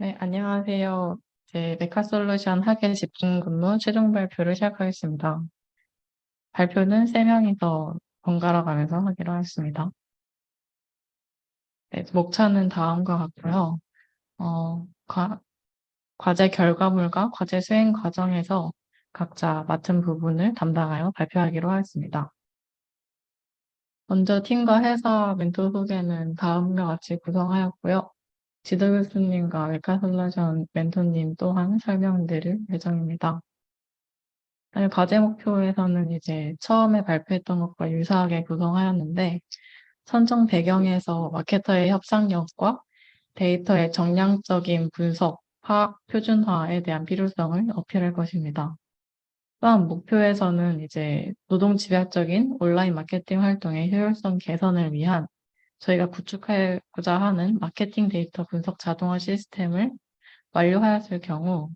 네, 안녕하세요. 메카솔루션 학예 집중 근무 최종 발표를 시작하겠습니다. 발표는 3명이서 번갈아 가면서 하기로 했습니다. 네, 목차는 다음과 같고요. 어, 과제 결과물과 과제 수행 과정에서 각자 맡은 부분을 담당하여 발표하기로 하였습니다. 먼저 팀과 회사 멘토 소개는 다음과 같이 구성하였고요. 지도 교수님과 메카솔루션 멘토님 또한 설명드릴 예정입니다. 과제 목표에서는 이제 처음에 발표했던 것과 유사하게 구성하였는데, 선정 배경에서 마케터의 협상력과 데이터의 정량적인 분석, 파악, 표준화에 대한 필요성을 어필할 것입니다. 또한 목표에서는 이제 노동 집약적인 온라인 마케팅 활동의 효율성 개선을 위한 저희가 구축하고자 하는 마케팅 데이터 분석 자동화 시스템을 완료하였을 경우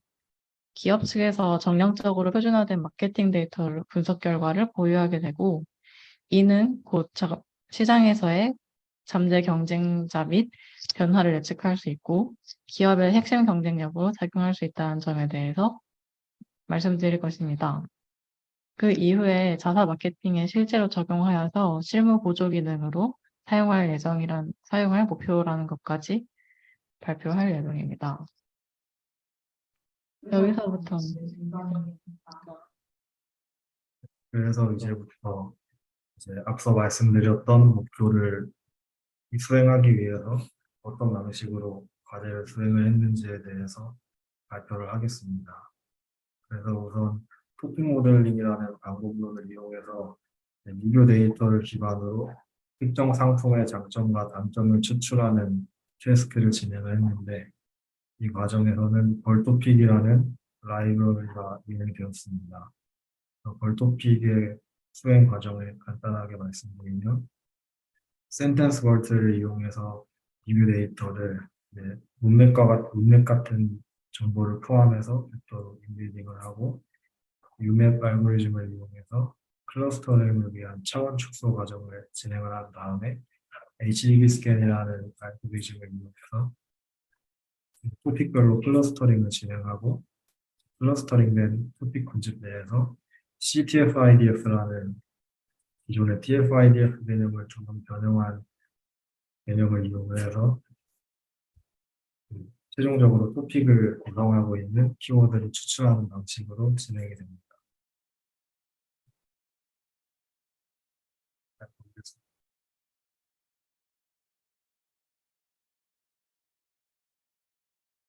기업 측에서 정량적으로 표준화된 마케팅 데이터 분석 결과를 보유하게 되고, 이는 곧 시장에서의 잠재 경쟁자 및 변화를 예측할 수 있고 기업의 핵심 경쟁력으로 작용할 수 있다는 점에 대해서 말씀드릴 것입니다. 그 이후에 자사 마케팅에 실제로 적용하여서 실무 보조 기능으로 사용할 목표라는 것까지 발표할 예정입니다. 여기서부터 그래서 이제부터 앞서 말씀드렸던 목표를 수행하기 위해서 어떤 방식으로 과제를 수행을 했는지에 대해서 발표를 하겠습니다. 그래서 우선 토핑 모델링이라는 방법론을 이용해서 리뷰 데이터를 기반으로 특정 상품의 장점과 단점을 추출하는 태스크를 진행을 했는데, 이 과정에서는 벌토픽이라는 라이브러리가 진행되었습니다. 벌토픽의 수행 과정을 간단하게 말씀드리면, 센텐스 벌트를 이용해서 리뷰 데이터를 문맥 같은 정보를 포함해서 벡터로 인빌딩을 하고, UMAP 알고리즘을 이용해서 클러스터링을 위한 차원 축소 과정을 진행을 한 다음에 HDB 스캔이라는 알고리즘을 이용해서 토픽별로 클러스터링을 진행하고, 클러스터링된 토픽 군집 내에서 CTF-IDF라는 기존의 TF-IDF 개념을 조금 변형한 개념을 이용해서 최종적으로 토픽을 구성하고 있는 키워드를 추출하는 방식으로 진행이 됩니다.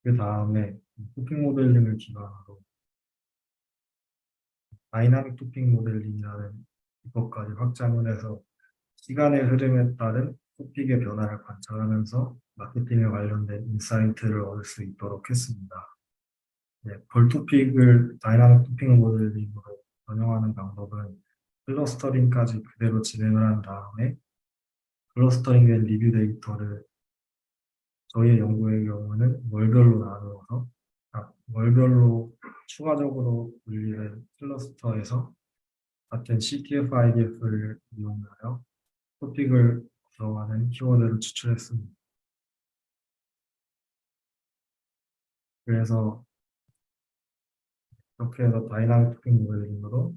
그 다음에 토픽 모델링을 기반으로 다이나믹 토픽 모델링이라는 기법까지 확장을 해서 시간의 흐름에 따른 토픽의 변화를 관찰하면서 마케팅에 관련된 인사이트를 얻을 수 있도록 했습니다. 볼 토픽을 다이나믹 토픽 모델링으로 변형하는 방법은 클러스터링까지 그대로 진행을 한 다음에 클러스터링된 리뷰 데이터를 저희의 연구의 경우는 월별로 나누어서 각 월별로 추가적으로 분리된 클러스터에서 같은 CTF-IDF를 이용하여 토픽을 구성하는 키워드를 추출했습니다. 그래서 이렇게 해서 다이나믹 토픽 모델링으로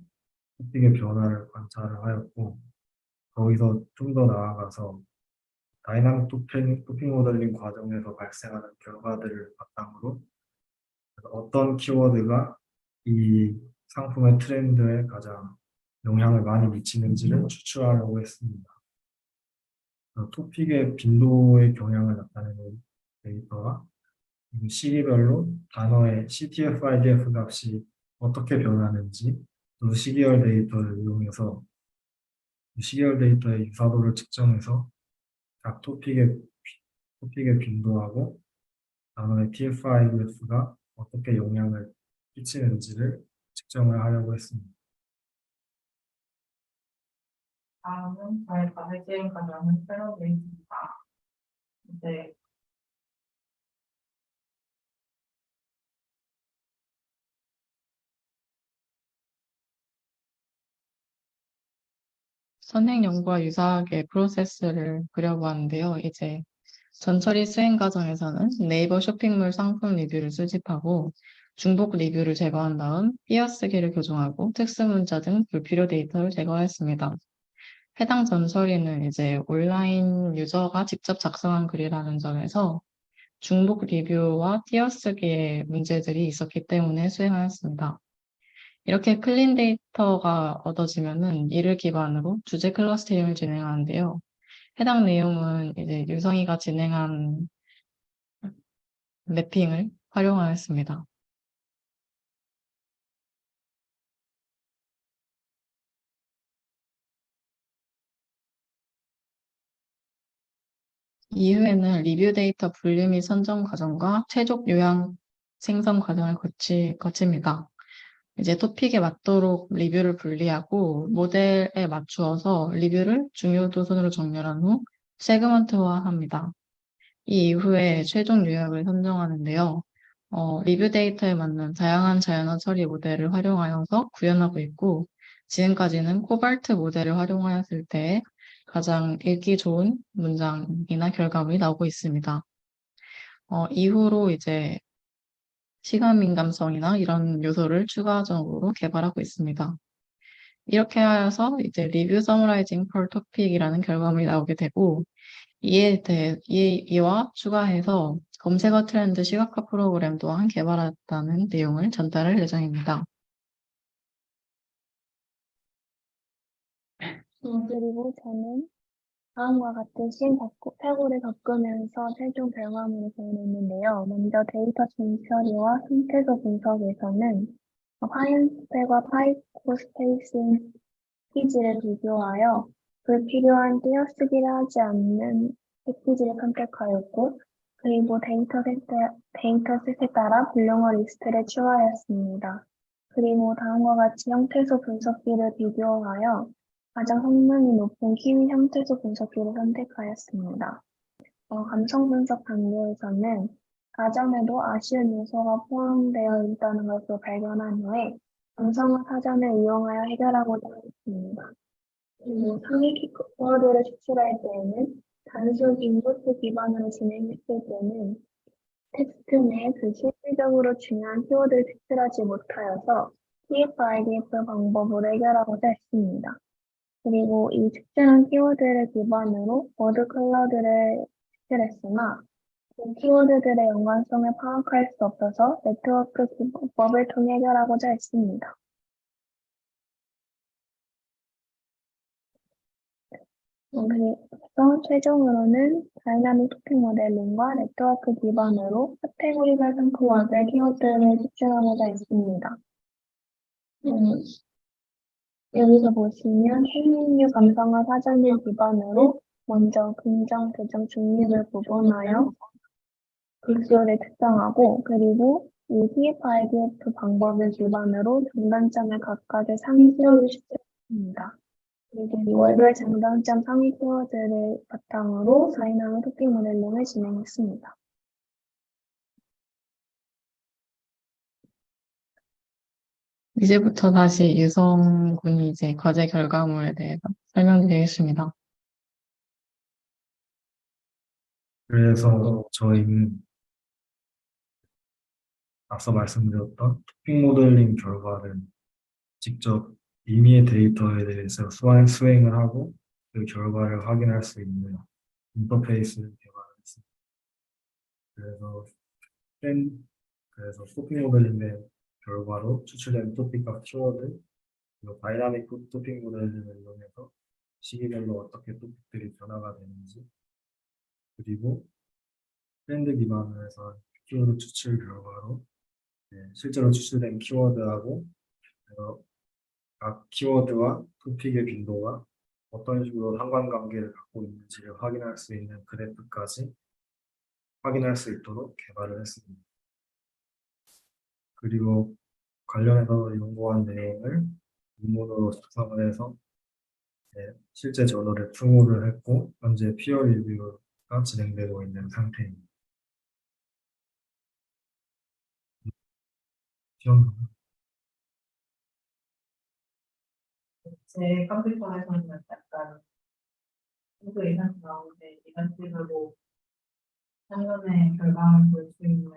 토픽의 변화를 관찰을 하였고, 거기서 좀 더 나아가서 다이나믹 토픽 모델링 과정에서 발생하는 결과들을 바탕으로 어떤 키워드가 이 상품의 트렌드에 가장 영향을 많이 미치는지를 추출하려고 했습니다. 토픽의 빈도의 경향을 나타내는 데이터와 시기별로 단어의 CTF-IDF 값이 어떻게 변하는지, 또 시계열 데이터를 이용해서 시계열 데이터의 유사도를 측정해서 각 토픽의 빈도하고 단어의 TF-IDF가 어떻게 영향을 끼치는지를 측정을 하려고 했습니다. 다음은 저희 과제 수행 과정을 설명드리겠습니다. 이제 선행 연구와 유사하게 프로세스를 그려보았는데요. 이제 전처리 수행 과정에서는 네이버 쇼핑몰 상품 리뷰를 수집하고 중복 리뷰를 제거한 다음 띄어쓰기를 교정하고 특수문자 등 불필요 데이터를 제거했습니다. 해당 전처리는 이제 온라인 유저가 직접 작성한 글이라는 점에서 중복 리뷰와 띄어쓰기의 문제들이 있었기 때문에 수행하였습니다. 이렇게 클린 데이터가 얻어지면은 이를 기반으로 주제 클러스터링을 진행하는데요. 해당 내용은 이제 유성이가 진행한 랩핑을 활용하였습니다. 이후에는 리뷰 데이터 분류 및 선정 과정과 최종 요약 생성 과정을 거칩니다. 이제 토픽에 맞도록 리뷰를 분리하고 모델에 맞추어서 리뷰를 중요도 순으로 정렬한 후 세그먼트화합니다. 이 이후에 최종 요약을 선정하는데요. 리뷰 데이터에 맞는 다양한 자연어 처리 모델을 활용하여서 구현하고 있고, 지금까지는 코발트 모델을 활용하였을 때 가장 읽기 좋은 문장이나 결과물이 나오고 있습니다. 이후로 이제 시간 민감성이나 이런 요소를 추가적으로 개발하고 있습니다. 이렇게 하여서 이제 리뷰 서머라이징 펄 토픽이라는 결과물이 나오게 되고, 이와 추가해서 검색어 트렌드 시각화 프로그램 또한 개발했다는 내용을 전달할 예정입니다. 그리고 저는 다음과 같은 사고를 겪으면서 최종 결과물을 보냈는데요. 먼저 데이터 진처리와 상태소 분석에서는 파인 스펙과 파이코 스페이싱 패키지를 비교하여 불필요한 띄어쓰기를 하지 않는 패키지를 선택하였고, 그리고 데이터셋에 따라 분류어 리스트를 추가하였습니다. 그리고 다음과 같이 형태소 분석기를 비교하여 가장 성능이 높은 키위 형태소 분석기를 선택하였습니다. 감성 분석 단계에서는 사전에도 아쉬운 요소가 포함되어 있다는 것을 발견한 후에 감성을 사전을 이용하여 해결하고자 했습니다. 그리고 상위 키워드를 추출할 때에는 단순 인부트 기반으로 진행했을 때는 텍스트 내에 그 실질적으로 중요한 키워드를 추출하지 못하여서 TF-IDF 방법으로 해결하고자 했습니다. 그리고 이 특정한 키워드를 기반으로 워드 클러드를 추출했으나 그 키워드들의 연관성을 파악할 수 없어서 네트워크 기법을 통해 해결하고자 했습니다. 그래서 최종으로는 다이나믹 토픽 모델링과 네트워크 기반으로 카테고리별 상품화된 키워드를 추출하고자 했습니다. 여기서 보시면 행동류 감성화 사전을 기반으로 먼저 긍정, 부정, 중립을 구분하여 글씨를 특정하고 그리고 이 TF-IDF 방법을 기반으로 장단점의 각각의 상위 키워드를 추출했습니다. 그리고 이 월별 장단점 상위 키워드를 바탕으로 다이나믹 토픽 모델링을 진행했습니다. 이제부터 다시 유성 군이 이제 과제 결과물에 대해서 설명드리겠습니다. 그래서 저희는 앞서 말씀드렸던 토픽 모델링 결과를 직접 임의의 데이터에 대해서 수행을 하고 그 결과를 확인할 수 있는 인터페이스를 개발했습니다. 그래서 그래서 토픽 모델링의 결과로 추출된 토픽과 키워드, 그리고 다이나믹 토픽 모델링을 이용해서 시기별로 어떻게 토픽들이 변화가 되는지, 그리고 트렌드 기반으로 해서 키워드 추출 결과로 실제로 추출된 키워드하고 각 키워드와 토픽의 빈도가 어떤 식으로 상관관계를 갖고 있는지를 확인할 수 있는 그래프까지 확인할 수 있도록 개발을 했습니다. 그리고 관련해서 연구한 내용을 논문으로 작성을 해서 실제 저널에 투고를 했고 현재 피어 리뷰가 진행되고 있는 상태입니다. 제 컴퓨터에서는 약간 한국 이상 나오는데 이런 식으로 한눈에 결과를 볼 수 있는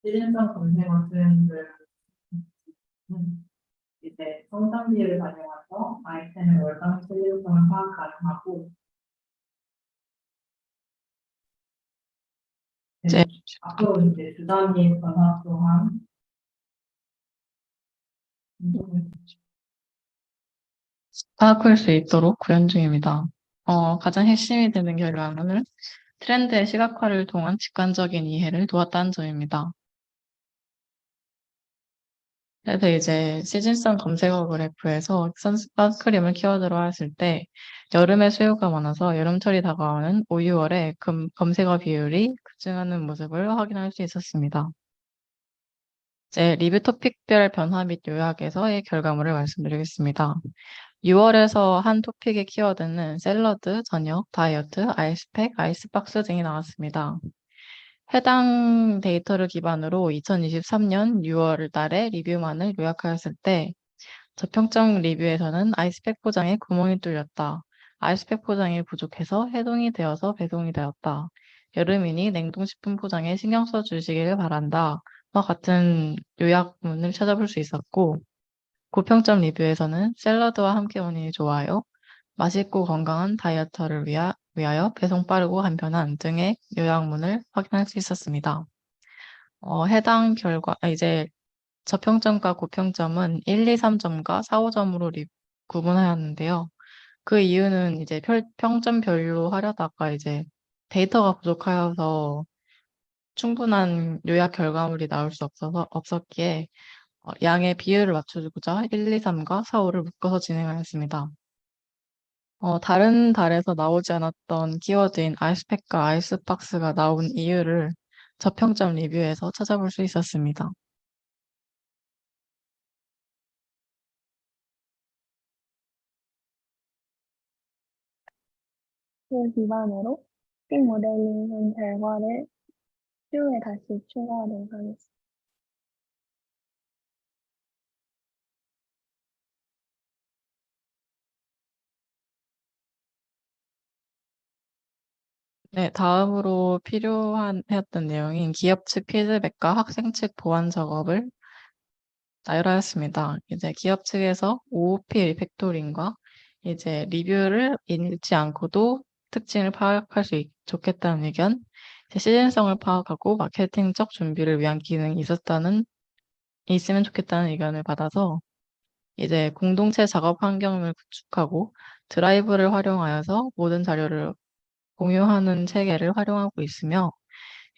시진성 검색어 트렌드는 이제 성장비를 활용해서 아이템의 월간 수익성을 파악 가능하고 이제 앞으로 이제 주단위 변화 또한 파악할 수 있도록 구현 중입니다. 가장 핵심이 되는 결과물은 트렌드의 시각화를 통한 직관적인 이해를 도왔다는 점입니다. 그래서 이제 시즌성 검색어 그래프에서 선크림을 키워드로 했을 때 여름에 수요가 많아서 여름철이 다가오는 5, 6월에 검색어 비율이 급증하는 모습을 확인할 수 있었습니다. 이제 리뷰 토픽별 변화 및 요약에서의 결과물을 말씀드리겠습니다. 6월에서 한 토픽의 키워드는 샐러드, 저녁, 다이어트, 아이스팩, 아이스박스 등이 나왔습니다. 해당 데이터를 기반으로 2023년 6월 달에 리뷰만을 요약하였을 때 저평점 리뷰에서는 아이스팩 포장에 구멍이 뚫렸다. 아이스팩 포장이 부족해서 해동이 되어서 배송이 되었다. 여름이니 냉동식품 포장에 신경 써 주시기를 바란다. 와 같은 요약문을 찾아볼 수 있었고, 고평점 리뷰에서는 샐러드와 함께 먹니 좋아요. 맛있고 건강한 다이어트를 위하여 배송 빠르고 간편한 등의 요약문을 확인할 수 있었습니다. 해당 결과, 이제 저평점과 고평점은 1, 2, 3점과 4, 5점으로 구분하였는데요. 그 이유는 이제 평점별로 하려다가 이제 데이터가 부족하여서 충분한 요약 결과물이 나올 수 없었기에 양의 비율을 맞춰주고자 1, 2, 3과 4, 5를 묶어서 진행하였습니다. 다른 달에서 나오지 않았던 키워드인 아이스팩과 아이스박스가 나온 이유를 저평점 리뷰에서 찾아볼 수 있었습니다. 그 기반으로 빅 모델링한 결과를 큐에 다시 추가하도록 하겠습니다. 네, 다음으로 필요했던 내용인 기업 측 피드백과 학생 측 보완 작업을 나열하였습니다. 이제 기업 측에서 OOP 리팩토링과 이제 리뷰를 읽지 않고도 특징을 파악할 수 좋겠다는 의견, 이제 시즌성을 파악하고 마케팅적 준비를 위한 기능이 있으면 좋겠다는 의견을 받아서 이제 공동체 작업 환경을 구축하고 드라이브를 활용하여서 모든 자료를 공유하는 체계를 활용하고 있으며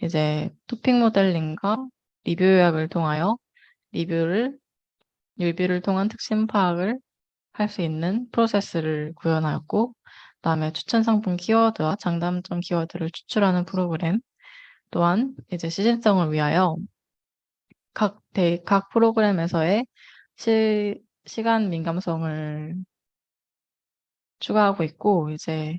이제 토픽 모델링과 리뷰 요약을 통하여 리뷰를 통한 특징 파악을 할 수 있는 프로세스를 구현하였고, 그다음에 추천 상품 키워드와 장단점 키워드를 추출하는 프로그램, 또한 이제 시즌성을 위하여 각 프로그램에서의 시간 민감성을 추가하고 있고, 이제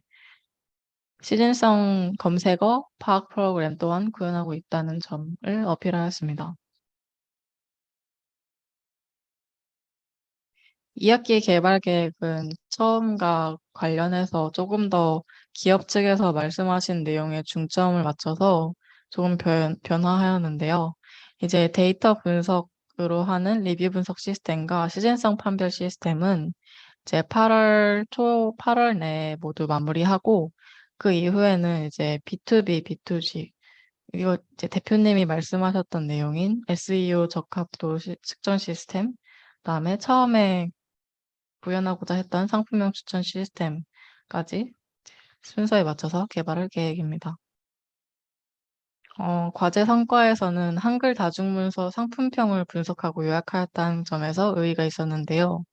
시즌성 검색어 파악 프로그램 또한 구현하고 있다는 점을 어필하였습니다. 2학기 개발 계획은 처음과 관련해서 조금 더 기업 측에서 말씀하신 내용에 중점을 맞춰서 조금 변화하였는데요. 이제 데이터 분석으로 하는 리뷰 분석 시스템과 시즌성 판별 시스템은 이제 8월 내에 모두 마무리하고 그 이후에는 이제 B2B, B2G 이거 이제 대표님이 말씀하셨던 내용인 SEO 적합도 측정 시스템, 그다음에 처음에 구현하고자 했던 상품명 추천 시스템까지 순서에 맞춰서 개발할 계획입니다. 과제 성과에서는 한글 다중문서 상품평을 분석하고 요약하였다는 점에서 의의가 있었는데요.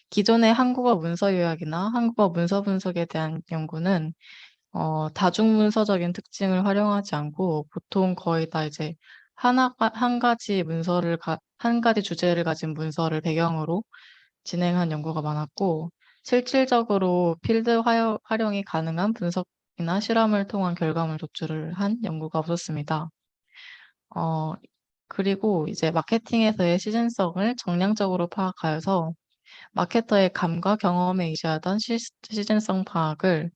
기존의 한국어 문서 요약이나 한국어 문서 분석에 대한 연구는 다중문서적인 특징을 활용하지 않고 보통 거의 다 이제 한 가지 주제를 가진 문서를 배경으로 진행한 연구가 많았고, 실질적으로 활용이 가능한 분석이나 실험을 통한 결과물 도출을 한 연구가 없었습니다. 그리고 이제 마케팅에서의 시즌성을 정량적으로 파악하여서 마케터의 감과 경험에 의지하던 시즌성 파악할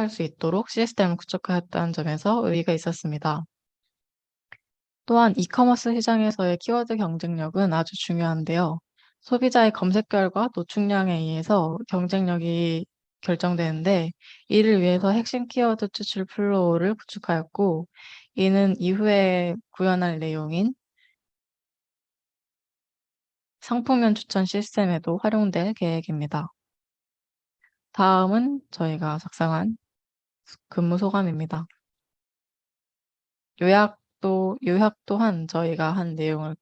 수 있도록 시스템을 구축하였다는 점에서 의의가 있었습니다. 또한 이커머스 시장에서의 키워드 경쟁력은 아주 중요한데요. 소비자의 검색 결과 노출량에 의해서 경쟁력이 결정되는데 이를 위해서 핵심 키워드 추출 플로우를 구축하였고 이는 이후에 구현할 내용인 상품명 추천 시스템에도 활용될 계획입니다. 다음은 저희가 작성한 근무 소감입니다. 요약 또한 저희가 한 내용을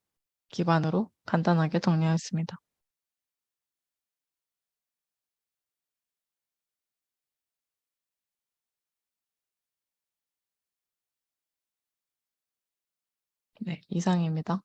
기반으로 간단하게 정리하였습니다. 네, 이상입니다.